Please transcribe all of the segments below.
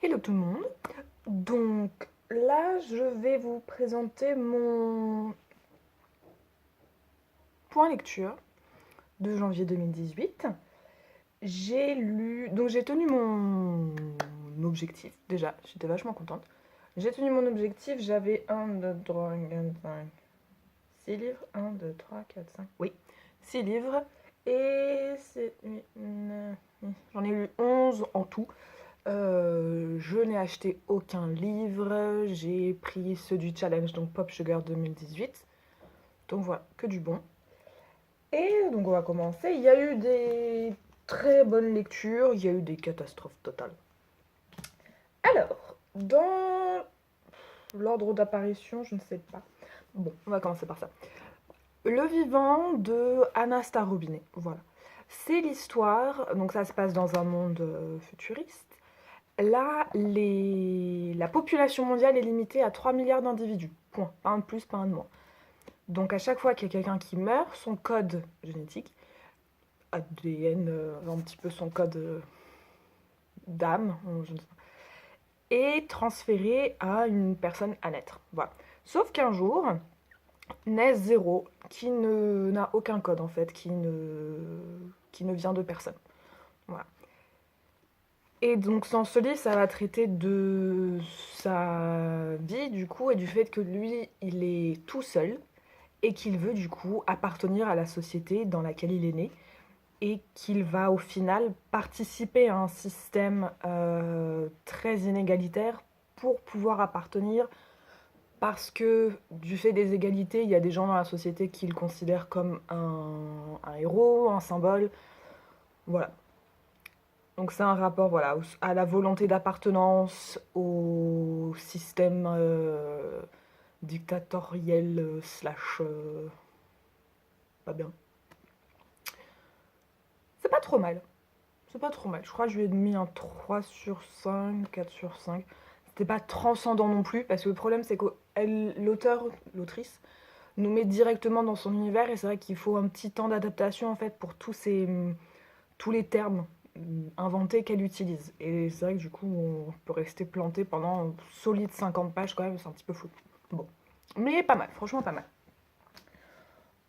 Hello tout le monde. Donc là, je vais vous présenter mon point lecture de janvier 2018. J'ai tenu mon objectif. Déjà, j'étais vachement contente. J'ai tenu mon objectif. J'avais 1, 2, 3, 4, 5, 6 livres. 1, 2, 3, 4, 5. Oui, 6 livres. Et j'en ai eu 11 en tout. Je n'ai acheté aucun livre, j'ai pris ceux du challenge, donc Pop Sugar 2018. Donc voilà, que du bon. Et donc on va commencer. Il y a eu des très bonnes lectures, il y a eu des catastrophes totales. Alors, dans l'ordre d'apparition, je ne sais pas. Bon, on va commencer par ça. Le vivant de Anasta Robinet, voilà. C'est l'histoire, donc ça se passe dans un monde futuriste. Là, la population mondiale est limitée à 3 milliards d'individus. Point. Pas un de plus, pas un de moins. Donc à chaque fois qu'il y a quelqu'un qui meurt, son code génétique, ADN, un petit peu son code d'âme, je ne sais pas, est transféré à une personne à naître. Voilà. Sauf qu'un jour, naît Zéro, qui n'a aucun code en fait, qui ne vient de personne. Voilà. Et donc dans ce livre, ça va traiter de sa vie du coup et du fait que lui, il est tout seul et qu'il veut du coup appartenir à la société dans laquelle il est né et qu'il va au final participer à un système très inégalitaire pour pouvoir appartenir parce que du fait des égalités, il y a des gens dans la société qui le considèrent comme un héros, un symbole. Voilà. Donc c'est un rapport voilà, à la volonté d'appartenance, au système dictatoriel slash pas bien. C'est pas trop mal. C'est pas trop mal. Je crois que je lui ai mis un 3 sur 5, 4 sur 5. C'était pas transcendant non plus, parce que le problème c'est que l'auteur, l'autrice, nous met directement dans son univers et c'est vrai qu'il faut un petit temps d'adaptation en fait pour tous les termes inventés qu'elle utilise. Et c'est vrai que du coup, on peut rester planté pendant solide 50 pages quand même, c'est un petit peu fou. Bon. Mais pas mal, franchement pas mal.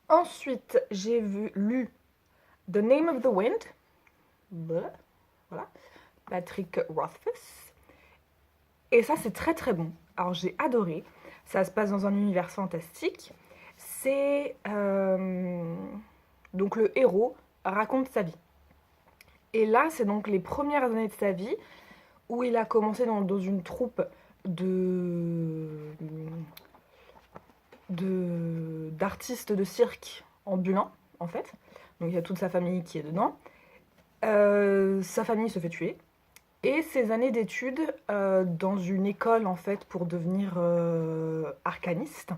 Ensuite, lu The Name of the Wind. Voilà. Patrick Rothfuss. Et ça, c'est très très bon. Alors, j'ai adoré. Ça se passe dans un univers fantastique. C'est... donc, le héros raconte sa vie. Et là, c'est donc les premières années de sa vie où il a commencé dans une troupe d'artistes de cirque ambulants, en fait. Donc il y a toute sa famille qui est dedans. Sa famille se fait tuer. Et ses années d'études dans une école, en fait, pour devenir arcaniste.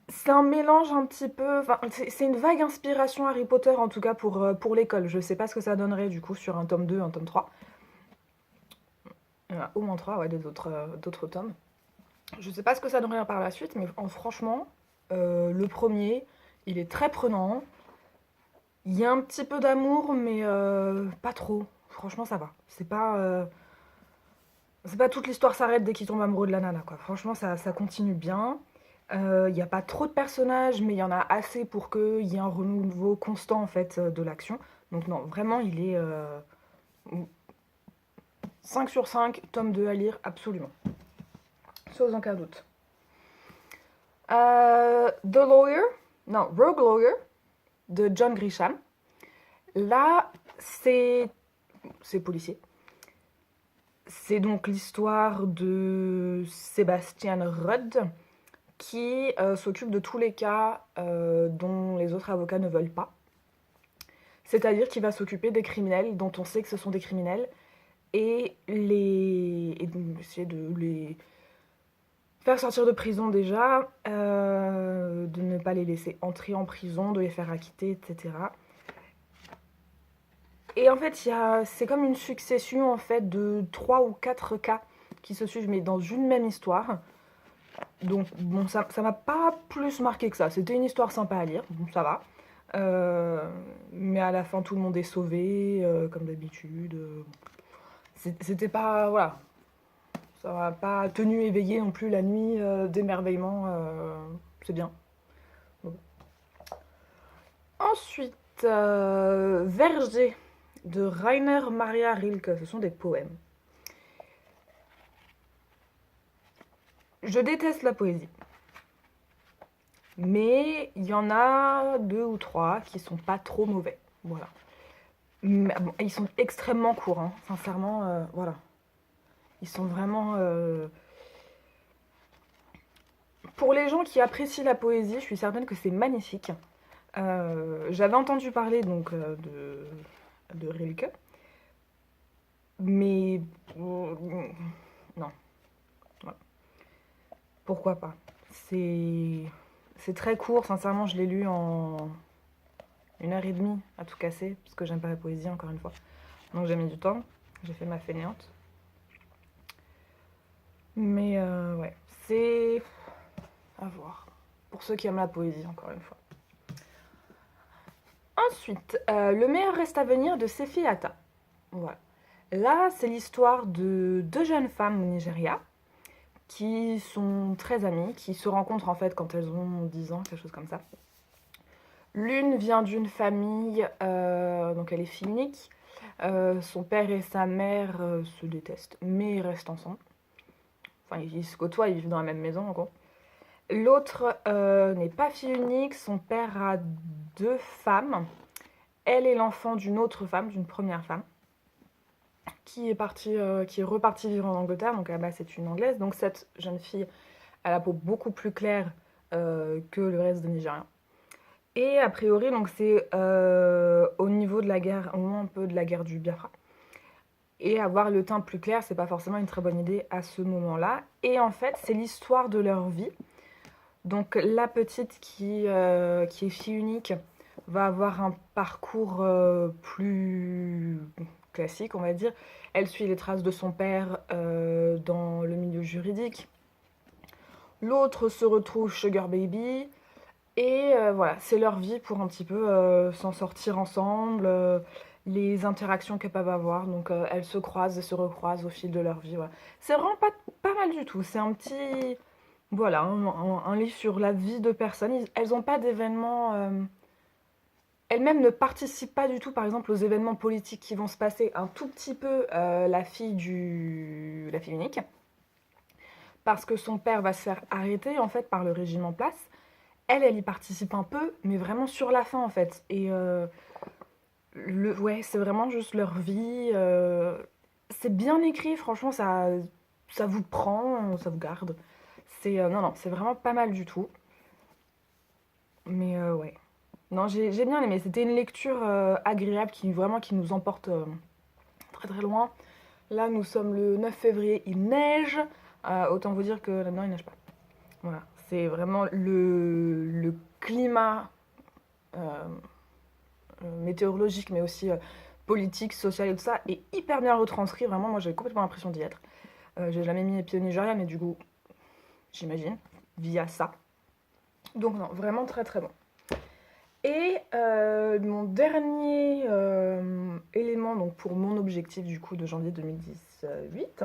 C'est un mélange un petit peu... Enfin, c'est une vague inspiration Harry Potter, en tout cas, pour l'école. Je sais pas ce que ça donnerait, du coup, sur un tome 2, un tome 3. Il y en a au moins 3, ouais, d'autres tomes. Je sais pas ce que ça donnerait par la suite, mais franchement, le premier, il est très prenant. Il y a un petit peu d'amour, mais pas trop. Franchement, ça va. C'est pas toute l'histoire s'arrête dès qu'il tombe amoureux de la nana, quoi. Franchement, ça continue bien. Il n'y a pas trop de personnages, mais il y en a assez pour qu'il y ait un renouveau constant, en fait, de l'action. Donc non, vraiment, il est 5 sur 5, tome 2 à lire, absolument. Sans aucun doute. The Lawyer, non, Rogue Lawyer, de John Grisham. Là, c'est policier. C'est donc l'histoire de Sebastian Rudd qui s'occupe de tous les cas dont les autres avocats ne veulent pas. C'est-à-dire qu'il va s'occuper des criminels dont on sait que ce sont des criminels et essayer de les faire sortir de prison déjà, de ne pas les laisser entrer en prison, de les faire acquitter, etc. Et en fait, c'est comme une succession en fait de 3 ou 4 cas qui se suivent, mais dans une même histoire. Donc bon, ça m'a pas plus marqué que ça. C'était une histoire sympa à lire, bon, ça va. Mais à la fin, tout le monde est sauvé, comme d'habitude. C'était pas... Voilà. Ça m'a pas tenu éveillée non plus la nuit d'émerveillement. C'est bien. Bon. Ensuite, Verger de Rainer Maria Rilke. Ce sont des poèmes. Je déteste la poésie. Mais il y en a 2 ou 3 qui sont pas trop mauvais. Voilà. Mais, bon, ils sont extrêmement courts, hein. Sincèrement, voilà. Ils sont vraiment... Pour les gens qui apprécient la poésie, je suis certaine que c'est magnifique. J'avais entendu parler donc de Rilke, mais non. Ouais. Pourquoi pas? C'est très court, sincèrement, je l'ai lu en 1 heure et demie à tout casser, parce que j'aime pas la poésie, encore une fois. Donc j'ai mis du temps, j'ai fait ma fainéante. Mais ouais, c'est à voir. Pour ceux qui aiment la poésie, encore une fois. Ensuite, Le meilleur reste à venir de Sefi Hatta. Voilà. Là, c'est l'histoire de 2 jeunes femmes au Nigeria qui sont très amies, qui se rencontrent en fait quand elles ont 10 ans, quelque chose comme ça. L'une vient d'une famille, donc elle est fille unique. Son père et sa mère se détestent, mais ils restent ensemble. Enfin, ils se côtoient, ils vivent dans la même maison, en gros. L'autre n'est pas fille unique, son père a 2 femmes. Elle est l'enfant d'une autre femme, d'une première femme, qui est repartie vivre en Angleterre, donc là-bas c'est une Anglaise. Donc cette jeune fille a la peau beaucoup plus claire que le reste des Nigériens. Et a priori, donc c'est au niveau de la guerre, au moment un peu de la guerre du Biafra. Et avoir le teint plus clair, c'est pas forcément une très bonne idée à ce moment-là. Et en fait, c'est l'histoire de leur vie. Donc la petite qui est fille unique va avoir un parcours plus classique, on va dire. Elle suit les traces de son père dans le milieu juridique. L'autre se retrouve sugar baby. Et voilà, c'est leur vie pour un petit peu s'en sortir ensemble, les interactions qu'elles peuvent avoir. Donc elles se croisent et se recroisent au fil de leur vie. Voilà. C'est vraiment pas mal du tout. C'est un petit... Voilà, un livre sur la vie de personnes. Elles n'ont pas d'événements... Elles-mêmes ne participent pas du tout, par exemple, aux événements politiques qui vont se passer. Un tout petit peu la fille unique. Parce que son père va se faire arrêter, en fait, par le régime en place. Elle y participe un peu, mais vraiment sur la fin, en fait. Et ouais, c'est vraiment juste leur vie. C'est bien écrit, franchement, ça vous prend, ça vous garde. Non, c'est vraiment pas mal du tout. Mais ouais. Non, j'ai bien aimé. C'était une lecture agréable qui nous emporte très très loin. Là, nous sommes le 9 février, il neige. Autant vous dire que là-dedans, il neige pas. Voilà. C'est vraiment le climat météorologique, mais aussi politique, social et tout ça, est hyper bien retranscrit. Vraiment, moi, j'ai complètement l'impression d'y être. J'ai jamais mis les pieds au Nigeria, mais du coup, j'imagine, via ça. Donc non, vraiment très très bon. Et mon dernier élément donc pour mon objectif du coup de janvier 2018,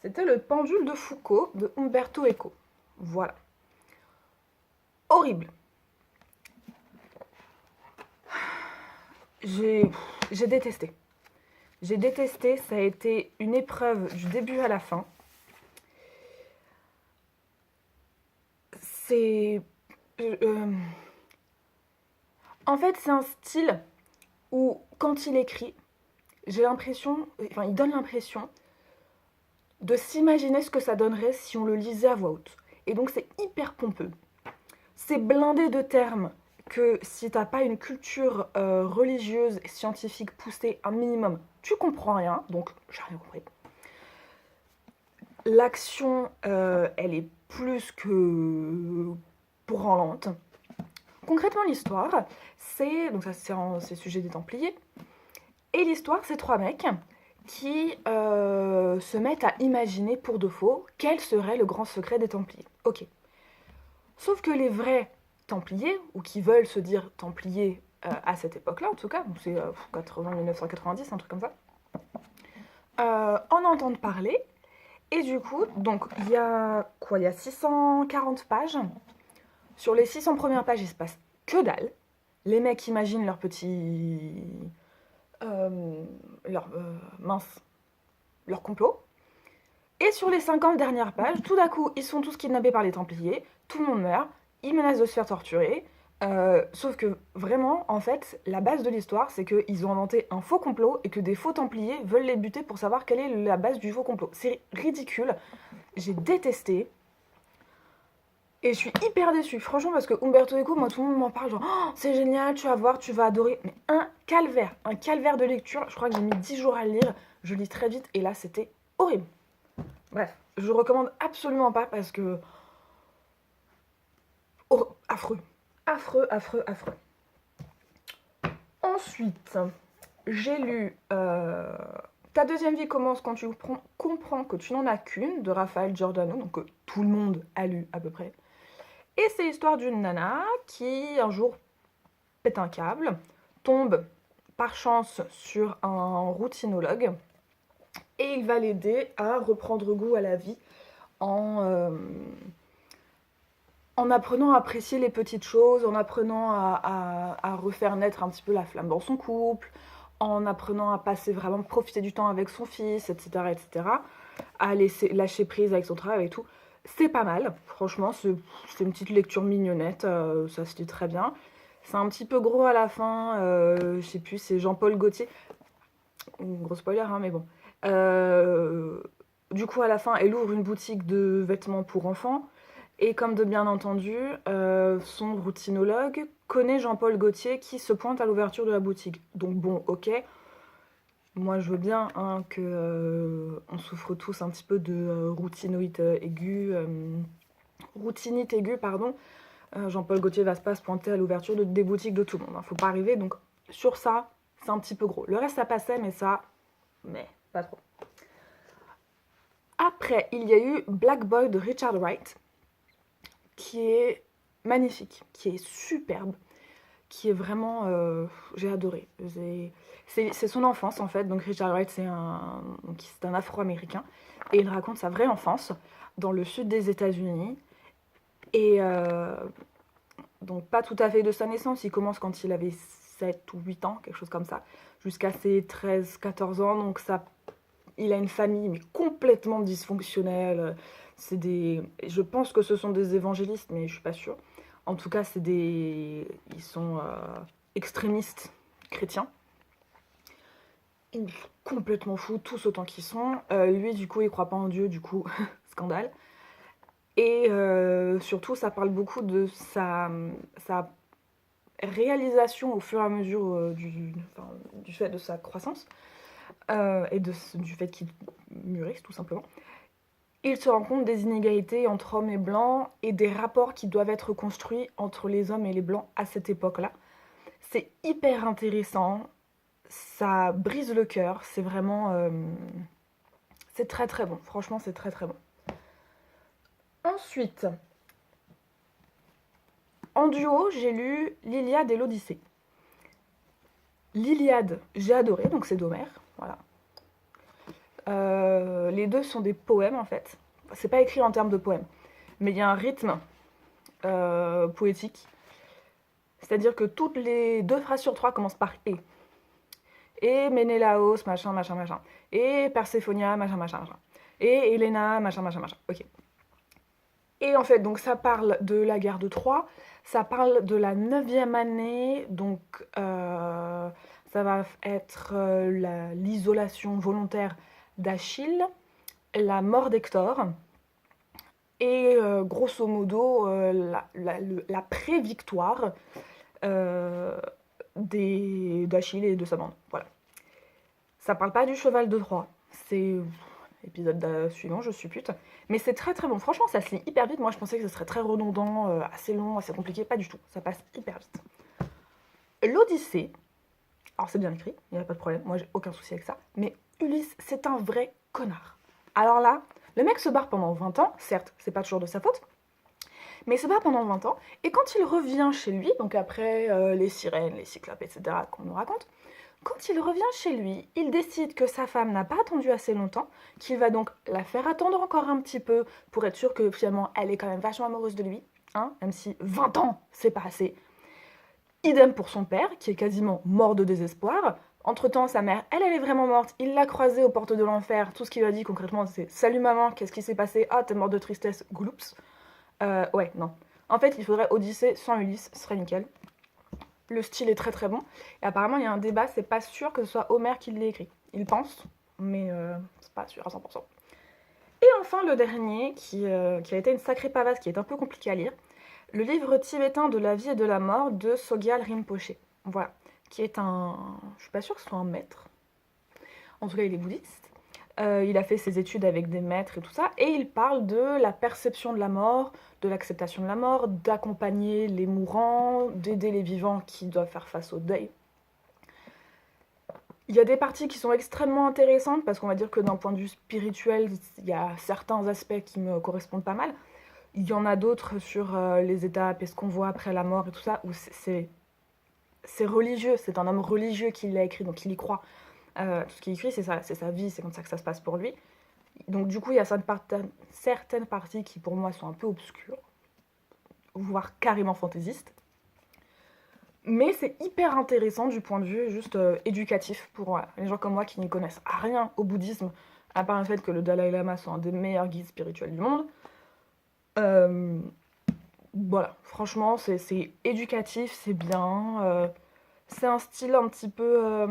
c'était le pendule de Foucault de Umberto Eco. Voilà. Horrible. J'ai détesté. J'ai détesté, ça a été une épreuve du début à la fin. C'est... En fait, c'est un style où, quand il écrit, j'ai l'impression... Enfin, il donne l'impression de s'imaginer ce que ça donnerait si on le lisait à voix haute. Et donc, c'est hyper pompeux. C'est blindé de termes que si t'as pas une culture religieuse et scientifique poussée un minimum, tu comprends rien, donc j'ai rien compris. L'action, elle est plus que branlante. Concrètement, l'histoire, c'est... Donc ça, c'est sujet des Templiers. Et l'histoire, c'est 3 mecs qui se mettent à imaginer pour de faux quel serait le grand secret des Templiers. Ok. Sauf que les vrais Templiers, ou qui veulent se dire Templiers à cette époque-là, en tout cas, c'est 1990, un truc comme ça, en entendre parler. Et du coup, donc il y a quoi? Il y a 640 pages. Sur les 600 premières pages, il se passe que dalle. Les mecs imaginent leur petit... leur... mince, leur complot. Et sur les 50 dernières pages, tout d'un coup, ils sont tous kidnappés par les Templiers, tout le monde meurt, ils menacent de se faire torturer. Sauf que vraiment, en fait, la base de l'histoire, c'est qu'ils ont inventé un faux complot et que des faux Templiers veulent les buter pour savoir quelle est la base du faux complot. C'est ridicule, j'ai détesté. Et je suis hyper déçue, franchement, parce que Umberto Eco, moi, tout le monde m'en parle, genre, oh, c'est génial, tu vas voir, tu vas adorer. Mais un calvaire de lecture. Je crois que j'ai mis 10 jours à le lire, je lis très vite, et là, c'était horrible. Bref, je recommande absolument pas parce que... Oh, affreux. Affreux, affreux, affreux. Ensuite, j'ai lu Ta deuxième vie commence quand tu comprends que tu n'en as qu'une, de Raphaël Giordano, donc tout le monde a lu à peu près. Et c'est l'histoire d'une nana qui, un jour, pète un câble, tombe par chance sur un routinologue, et il va l'aider à reprendre goût à la vie en apprenant à apprécier les petites choses, en apprenant à refaire naître un petit peu la flamme dans son couple, en apprenant à passer vraiment, profiter du temps avec son fils, etc., etc., à lâcher prise avec son travail et tout. C'est pas mal, franchement, c'est une petite lecture mignonnette, ça se lit très bien. C'est un petit peu gros à la fin, je sais plus, c'est Jean-Paul Gaultier. Gros spoiler, hein, mais bon. Du coup, à la fin, elle ouvre une boutique de vêtements pour enfants. Et comme de bien entendu, son routinologue connaît Jean-Paul Gaultier qui se pointe à l'ouverture de la boutique. Donc bon, ok, moi je veux bien hein, que on souffre tous un petit peu de routinite aiguë, pardon. Jean-Paul Gaultier va pas se pointer à l'ouverture des boutiques de tout le monde. Hein, faut pas arriver. Donc sur ça, c'est un petit peu gros. Le reste ça passait, mais pas trop. Après, il y a eu Black Boy de Richard Wright, qui est magnifique, qui est superbe, qui est vraiment... j'ai adoré. C'est son enfance, en fait. Donc Richard Wright, c'est un Afro-Américain. Et il raconte sa vraie enfance dans le sud des États-Unis. Et donc pas tout à fait de sa naissance. Il commence quand il avait 7 ou 8 ans, quelque chose comme ça, jusqu'à ses 13-14 ans. Donc il a une famille mais complètement dysfonctionnelle. Je pense que ce sont des évangélistes, mais je suis pas sûre. En tout cas, ils sont extrémistes chrétiens. Ils sont complètement fous, tous autant qu'ils sont. Lui, du coup, il croit pas en Dieu, du coup, scandale. Et surtout, ça parle beaucoup de sa réalisation au fur et à mesure du fait de sa croissance et du fait qu'il mûrisse, tout simplement. Il se rend compte des inégalités entre hommes et blancs et des rapports qui doivent être construits entre les hommes et les blancs à cette époque-là. C'est hyper intéressant, ça brise le cœur, c'est vraiment... c'est très très bon, franchement c'est très très bon. Ensuite, en duo, j'ai lu l'Iliade et l'Odyssée. L'Iliade, j'ai adoré, donc c'est d'Homère, voilà. Les deux sont des poèmes en fait. C'est pas écrit en termes de poèmes, mais il y a un rythme poétique. C'est-à-dire que toutes les 2 phrases sur 3 commencent par « et ». Et Ménélaos, machin, machin, machin. Et Perséphonia, machin, machin, machin. Et Helena, machin, machin, machin. Ok. Et en fait, donc ça parle de la guerre de Troie, ça parle de la 9e année, donc ça va être l'isolation volontaire d'Achille, la mort d'Hector, et grosso modo la pré-victoire d'Achille et de sa bande. Voilà. Ça parle pas du cheval de Troie, c'est épisode suivant, je suppute. Mais c'est très très bon. Franchement, ça se lit hyper vite. Moi, je pensais que ce serait très redondant, assez long, assez compliqué. Pas du tout. Ça passe hyper vite. L'Odyssée. Alors, c'est bien écrit, il n'y a pas de problème. Moi, j'ai aucun souci avec ça. Mais Ulysse, c'est un vrai connard. Alors là, le mec se barre pendant 20 ans. Certes, c'est pas toujours de sa faute. Mais il se barre pendant 20 ans. Et quand il revient chez lui, donc après les sirènes, les cyclopes, etc., qu'on nous raconte, Quand il revient chez lui, il décide que sa femme n'a pas attendu assez longtemps, qu'il va donc la faire attendre encore un petit peu pour être sûr que finalement elle est quand même vachement amoureuse de lui, hein, même si 20 ans c'est pas assez. Idem pour son père, qui est quasiment mort de désespoir. Entre-temps, sa mère, elle est vraiment morte. Il l'a croisée aux portes de l'enfer. Tout ce qu'il lui a dit concrètement, c'est «Salut maman, qu'est-ce qui s'est passé? Ah, t'es morte de tristesse, gloups.» Ouais, non. En fait, il faudrait Odyssée sans Ulysse, ce serait nickel. Le style est très très bon. Et apparemment, il y a un débat, c'est pas sûr que ce soit Homère qui l'ait écrit. Il pense, mais c'est pas sûr à 100%. Et enfin, le dernier, qui a été une sacrée pavasse, qui est un peu compliqué à lire, le livre tibétain de la vie et de la mort de Sogyal Rinpoché. Voilà. Qui est un... Je suis pas sûre que ce soit un maître. En tout cas, il est bouddhiste. Il a fait ses études avec des maîtres et tout ça. Et il parle de la perception de la mort, de l'acceptation de la mort, d'accompagner les mourants, d'aider les vivants qui doivent faire face au deuil. Il y a des parties qui sont extrêmement intéressantes parce qu'on va dire que d'un point de vue spirituel, il y a certains aspects qui me correspondent pas mal. Il y en a d'autres sur les étapes et ce qu'on voit après la mort et tout ça, où c'est religieux, c'est un homme religieux qui l'a écrit, donc il y croit. Tout ce qu'il écrit, c'est sa vie, c'est comme ça que ça se passe pour lui. Donc du coup, il y a certaines parties qui pour moi sont un peu obscures, voire carrément fantaisistes. Mais c'est hyper intéressant du point de vue juste éducatif pour les gens comme moi qui n'y connaissent rien au bouddhisme, à part le fait que le Dalai Lama soit un des meilleurs guides spirituels du monde. Voilà, franchement, c'est éducatif, c'est bien. C'est un style un petit peu...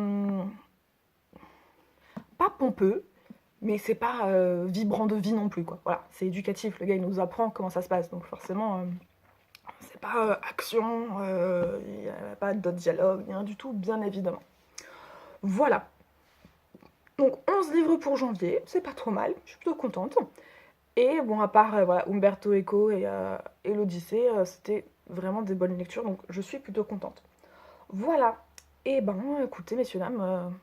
pas pompeux, mais c'est pas vibrant de vie non plus, quoi. Voilà, c'est éducatif, le gars, il nous apprend comment ça se passe, donc forcément, c'est pas action, il n'y a pas de dialogue, rien du tout, bien évidemment. Voilà. Donc 11 livres pour janvier, c'est pas trop mal, je suis plutôt contente. Et bon, à part voilà, Umberto Eco et l'Odyssée, c'était vraiment des bonnes lectures, donc je suis plutôt contente. Voilà. Et ben, écoutez, messieurs, dames,